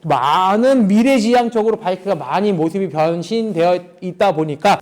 많은 미래지향적으로 바이크가 많이 모습이 변신되어 있다 보니까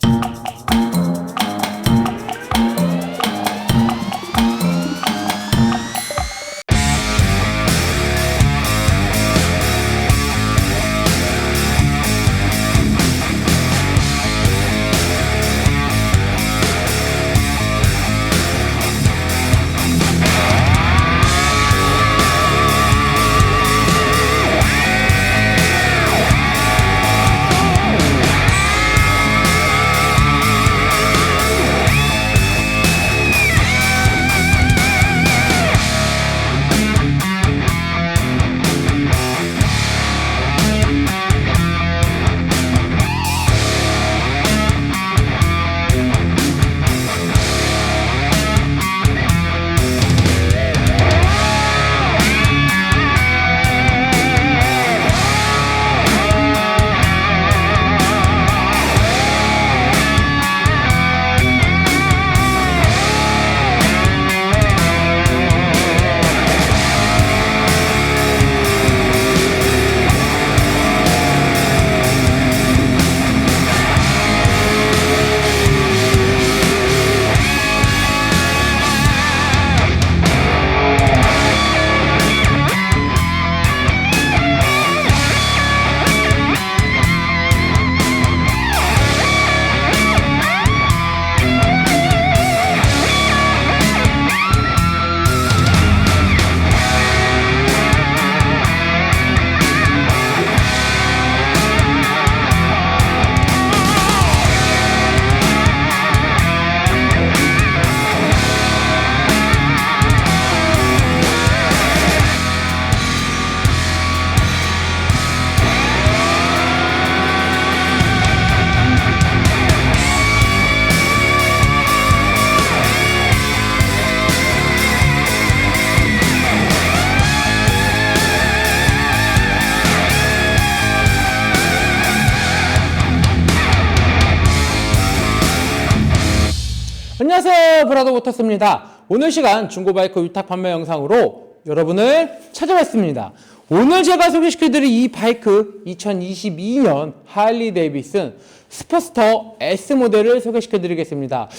안녕하세요, 브라더모터스입니다. 오늘 시간 중고바이크 위탁 판매 영상으로 여러분을 찾아왔습니다. 오늘 제가 소개시켜드릴 이 바이크 2022년 할리 데이비슨 스포스터 S 모델을 소개시켜드리겠습니다.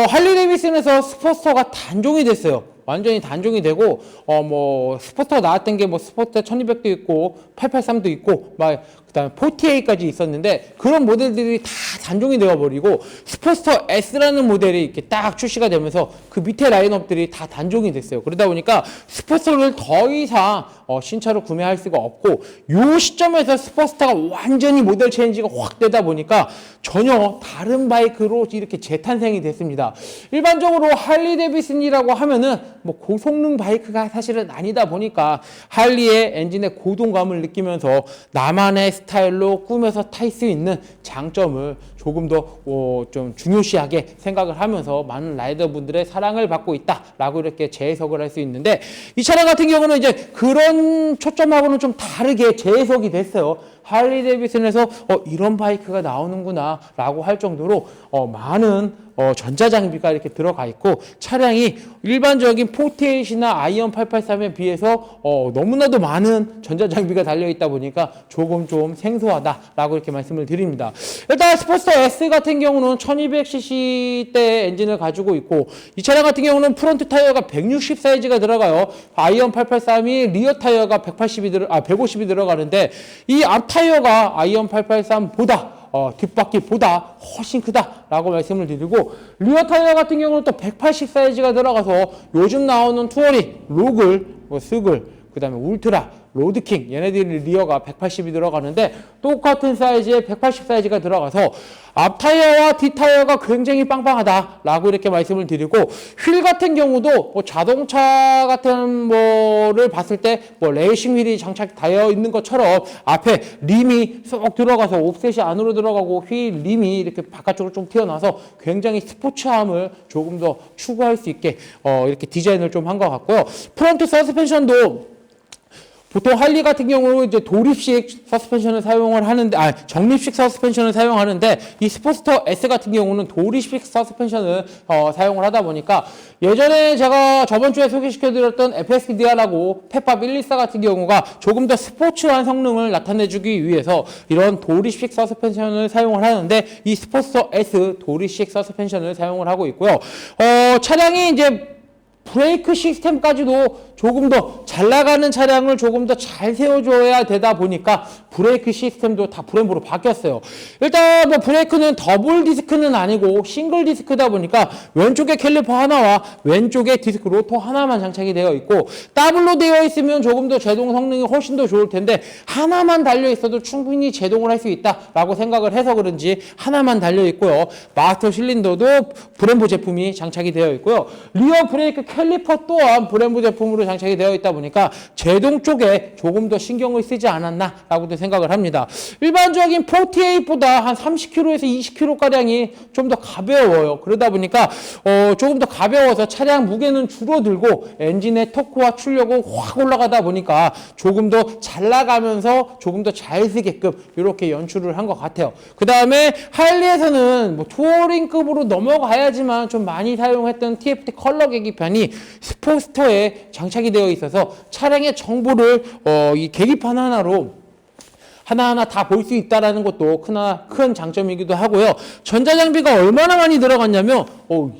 할리 데이비슨에서 스포스터가 단종이 됐어요. 완전히 단종이 되고 스포스터가 나왔던 게 스포스터 1200도 있고 883도 있고 그다음에 48까지 있었는데 그런 모델들이 다 단종이 되어 버리고 스포스터 S라는 모델이 이렇게 딱 출시가 되면서 그 밑에 라인업들이 다 단종이 됐어요. 그러다 보니까 스포스터를 더 이상 신차로 구매할 수가 없고 요 시점에서 스포스터가 완전히 모델 체인지가 확 되다 보니까 전혀 다른 바이크로 이렇게 재탄생이 됐습니다. 일반적으로 할리 데이비슨이라고 하면은 고성능 바이크가 사실은 아니다 보니까 할리의 엔진의 고동감을 느끼면서 나만의 스타일로 꾸며서 탈 수 있는 장점을 조금 더 좀 중요시하게 생각을 하면서 많은 라이더분들의 사랑을 받고 있다라고 이렇게 재해석을 할 수 있는데 이 차량 같은 경우는 이제 그런 초점하고는 좀 다르게 재해석이 됐어요. 할리 데이비슨에서 이런 바이크가 나오는구나 라고 할 정도로 많은 전자장비가 이렇게 들어가 있고 차량이 일반적인 48이나 아이언 883에 비해서 너무나도 많은 전자장비가 달려있다 보니까 조금 좀 생소하다라고 이렇게 말씀을 드립니다. 일단 스포스터 S 같은 경우는 1200cc 대 엔진을 가지고 있고 이 차량 같은 경우는 프론트 타이어가 160 사이즈가 들어가요. 아이언 883이 리어 타이어가 150이 들어가는데 이 앞 타이어가 아이언 883보다 뒷바퀴보다 훨씬 크다라고 말씀을 드리고 리어 타이어 같은 경우는 또 180 사이즈가 들어가서 요즘 나오는 투어링, 로글, 스글, 그 다음에 울트라, 로드킹 얘네들이 리어가 180이 들어가는데 똑같은 사이즈에 180 사이즈가 들어가서 앞 타이어와 뒷 타이어가 굉장히 빵빵하다라고 이렇게 말씀을 드리고 휠 같은 경우도 자동차 같은 거를 봤을 때 레이싱 휠이 장착되어 있는 것처럼 앞에 림이 쏙 들어가서 옵셋이 안으로 들어가고 휠 림이 이렇게 바깥쪽으로 좀 튀어나와서 굉장히 스포츠함을 조금 더 추구할 수 있게 이렇게 디자인을 좀 한 것 같고요. 프론트 서스펜션도 보통 할리 같은 경우 이제 도립식 서스펜션을 사용을 하는데, 정립식 서스펜션을 사용하는데, 이 스포스터 S 같은 경우는 도립식 서스펜션을 사용을 하다 보니까, 예전에 제가 저번 주에 소개시켜드렸던 FSDR하고 페팝 124 같은 경우가 조금 더 스포츠한 성능을 나타내주기 위해서 이런 도립식 서스펜션을 사용을 하는데, 이 스포스터 S 도립식 서스펜션을 사용을 하고 있고요. 차량이 이제 브레이크 시스템까지도 조금 더 잘 나가는 차량을 조금 더 잘 세워줘야 되다 보니까 브레이크 시스템도 다 브레인보로 바뀌었어요. 일단 뭐 브레이크는 더블 디스크는 아니고 싱글 디스크다 보니까 왼쪽에 캘리퍼 하나와 왼쪽에 디스크 로터 하나만 장착이 되어 있고, 더블로 되어 있으면 조금 더 제동 성능이 훨씬 더 좋을 텐데 하나만 달려 있어도 충분히 제동을 할 수 있다라고 생각을 해서 그런지 하나만 달려 있고요. 마스터 실린더도 브렘보 제품이 장착이 되어 있고요. 리어 브레이크 캘리퍼 또한 브렘보 제품으로 장착이 되어 있다 보니까 제동 쪽에 조금 더 신경을 쓰지 않았나라고도 생각을 합니다. 일반적인 48보다 한 30kg에서 20kg가량이 좀 더 가벼워요. 그러다 보니까 조금 더 가벼워서 차량 무게는 줄어들고 엔진의 토크와 출력은 확 올라가다 보니까 조금 더 잘 나가면서 조금 더 잘 쓰게끔 이렇게 연출을 한 것 같아요. 그 다음에 할리에서는 뭐 투어링급으로 넘어가야지만 좀 많이 사용했던 TFT 컬러 계기판이 스포스터에 장착이 되어 있어서 차량의 정보를 이 계기판 하나로 하나하나 다 볼 수 있다는 것도 큰 장점이기도 하고요. 전자장비가 얼마나 많이 들어갔냐면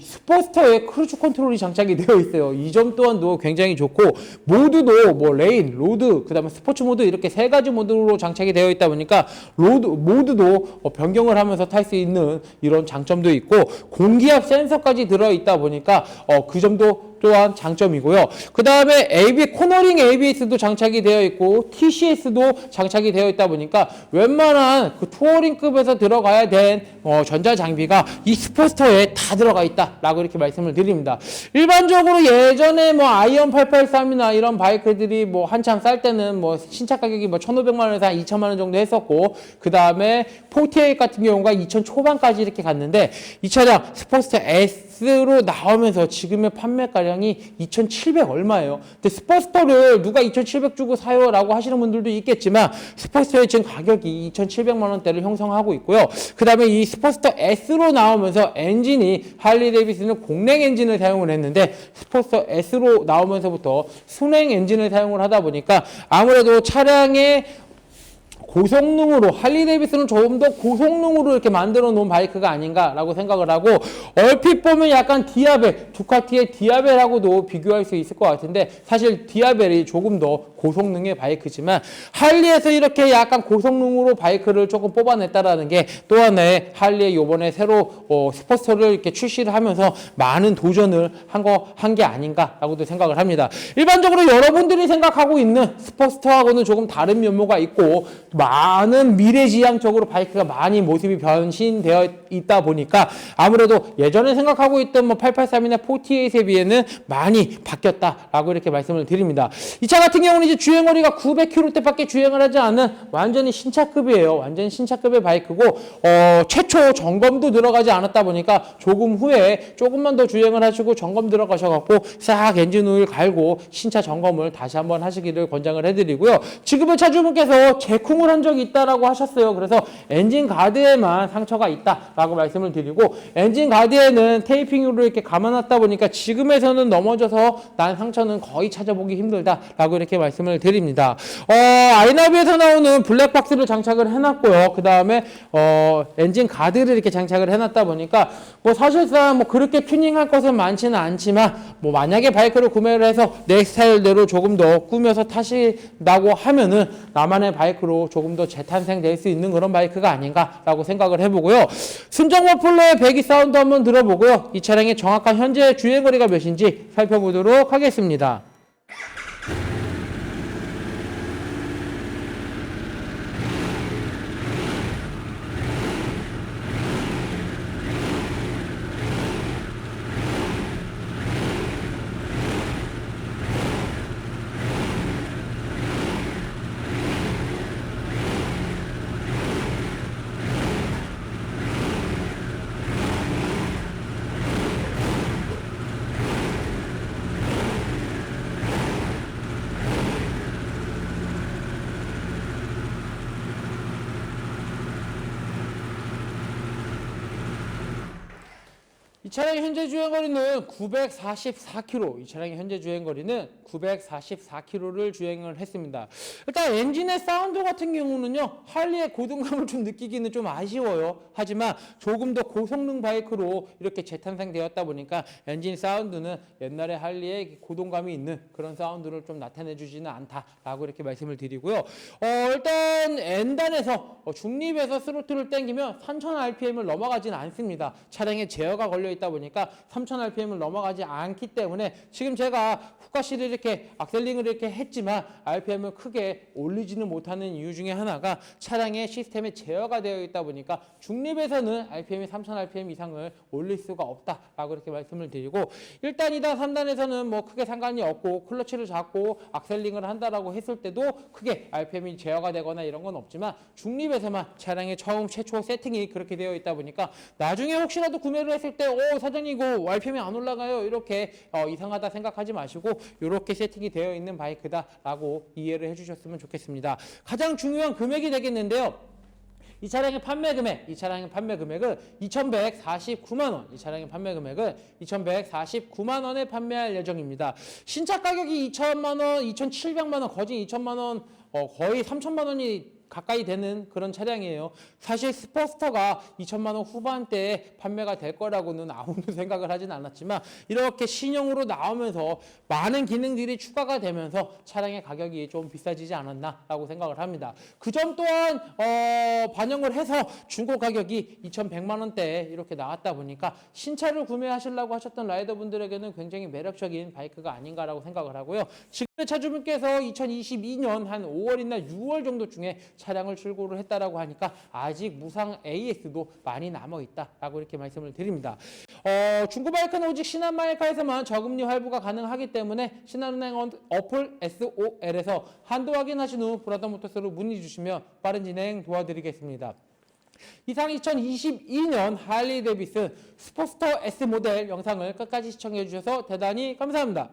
스포스터에 크루즈 컨트롤이 장착이 되어 있어요. 이 점 또한도 굉장히 좋고, 모드도 뭐 레인, 로드, 그 다음에 스포츠 모드 이렇게 세 가지 모드로 장착이 되어 있다 보니까 모드도 변경을 하면서 탈 수 있는 이런 장점도 있고, 공기압 센서까지 들어있다 보니까 그 점도 또한 장점이고요. 그 다음에 코너링 ABS도 장착이 되어 있고 TCS도 장착이 되어 있다 보니까 웬만한 그 투어링급에서 들어가야 된 전자장비가 이 스포스터에 다 들어가 있다라고 이렇게 말씀을 드립니다. 일반적으로 예전에 뭐 아이언 883이나 이런 바이크들이 뭐 한창 쌀 때는 뭐 신차 가격이 뭐 1,500만 원에서 한 2천만 원 정도 했었고, 그 다음에 48 같은 경우가 2천 초반까지 이렇게 갔는데, 이 차량 스포스터 S로 나오면서 지금의 판매가량이 2,700 얼마예요. 근데 스포스터를 누가 2,700 주고 사요 라고 하시는 분들도 있겠지만, 스포스터의 지금 가격이 2,700만 원대를 형성하고 있고요. 그 다음에 이 스포스터 S로 나오면서 엔진이 할리 데이비스는 공랭 엔진을 사용을 했는데, 스포스터 S로 나오면서부터 순행 엔진을 사용을 하다 보니까 아무래도 차량의 고성능으로, 할리 데이비스는 조금 더 고성능으로 이렇게 만들어 놓은 바이크가 아닌가라고 생각을 하고, 얼핏 보면 약간 디아벨, 두카티의 디아벨하고도 비교할 수 있을 것 같은데, 사실 디아벨이 조금 더 고성능의 바이크지만 할리에서 이렇게 약간 고성능으로 바이크를 조금 뽑아냈다라는 게 또 하나의 할리의 요번에 새로 스포스터를 이렇게 출시를 하면서 많은 도전을 한 게 아닌가라고도 생각을 합니다. 일반적으로 여러분들이 생각하고 있는 스포스터하고는 조금 다른 면모가 있고, 많은 미래지향적으로 바이크가 많이 모습이 변신되어 있다 보니까 아무래도 예전에 생각하고 있던 뭐 883이나 48에 비해는 많이 바뀌었다라고 이렇게 말씀을 드립니다. 이 차 같은 경우는 이제 주행거리가 900km대밖에 주행을 하지 않는 완전히 신차급이에요. 완전히 신차급의 바이크고, 최초 점검도 들어가지 않았다 보니까 조금 후에 조금만 더 주행을 하시고 점검 들어가셔갖고 싹 엔진 오일 갈고 신차 점검을 다시 한번 하시기를 권장을 해드리고요. 지금의 차주분께서 제쿵을 한 적이 있다라고 하셨어요. 그래서 엔진 가드에만 상처가 있다라고 말씀을 드리고, 엔진 가드에는 테이핑으로 이렇게 감아놨다 보니까 지금에서는 넘어져서 난 상처는 거의 찾아보기 힘들다라고 이렇게 말씀을 드립니다. 아이나비에서 나오는 블랙박스를 장착을 해놨고요. 그 다음에 엔진 가드를 이렇게 장착을 해놨다 보니까 뭐 사실상 뭐 그렇게 튜닝할 것은 많지는 않지만, 뭐 만약에 바이크를 구매를 해서 내 스타일대로 조금 더 꾸며서 타신다고 하면은 나만의 바이크로 조금 더 재탄생될 수 있는 그런 바이크가 아닌가라고 생각을 해보고요. 순정 머플러의 배기 사운드 한번 들어보고요. 이 차량의 정확한 현재 주행거리가 몇인지 살펴보도록 하겠습니다. 이 차량의 현재 주행거리는 944km. 이 차량의 현재 주행거리는 944km를 주행을 했습니다. 일단 엔진의 사운드 같은 경우는요, 할리의 고동감을 좀 느끼기는 좀 아쉬워요. 하지만 조금 더 고성능 바이크로 이렇게 재탄생되었다 보니까 엔진 사운드는 옛날에 할리의 고동감이 있는 그런 사운드를 좀 나타내주지는 않다라고 이렇게 말씀을 드리고요. 일단 N단에서 중립에서 스로틀을 당기면 3000rpm을 넘어가지는 않습니다. 차량에 제어가 걸려 있다 보니까 3000rpm을 넘어가지 않기 때문에 지금 제가 후가시를 이렇게 악셀링을 이렇게 했지만 rpm을 크게 올리지는 못하는 이유 중에 하나가 차량의 시스템에 제어가 되어 있다 보니까 중립에서는 rpm이 3000rpm 이상을 올릴 수가 없다라고 이렇게 말씀을 드리고 1단이다 3단에서는 뭐 크게 상관이 없고 클러치를 잡고 악셀링을 한다라고 했을 때도 크게 rpm이 제어가 되거나 이런 건 없지만 중립에서만 차량의 최초 세팅이 그렇게 되어 있다 보니까 나중에 혹시라도 구매를 했을 때 사장님 이거 rpm이 안 올라가요 이렇게 이상하다 생각하지 마시고 이렇게 세팅이 되어 있는 바이크다라고 이해를 해주셨으면 좋겠습니다. 가장 중요한 금액이 되겠는데요. 이 차량의 판매 금액은 2,149만 원. 이 차량의 판매 금액은 2,149만 원에 판매할 예정입니다. 신차 가격이 2천만 원, 2,700만 원, 거진 2천만 원, 거의 3천만 원이 가까이 되는 그런 차량이에요. 사실 스포스터가 2천만 원 후반대에 판매가 될 거라고는 아무도 생각을 하진 않았지만 이렇게 신형으로 나오면서 많은 기능들이 추가가 되면서 차량의 가격이 좀 비싸지지 않았나라고 생각을 합니다. 그 점 또한 반영을 해서 중고 가격이 2,100만 원대에 이렇게 나왔다 보니까 신차를 구매하시려고 하셨던 라이더분들에게는 굉장히 매력적인 바이크가 아닌가라고 생각을 하고요. 지금 차주분께서 2022년 한 5월이나 6월 정도 중에 차량을 출고를 했다라고 하니까 아직 무상 AS도 많이 남아있다라고 이렇게 말씀을 드립니다. 중고 바이크는 오직 신한마이카에서만 저금리 할부가 가능하기 때문에 신한은행 어플 SOL에서 한도 확인하신 후 브라더모터스로 문의 주시면 빠른 진행 도와드리겠습니다. 이상 2022년 할리 데이비슨 스포스터 S 모델 영상을 끝까지 시청해 주셔서 대단히 감사합니다.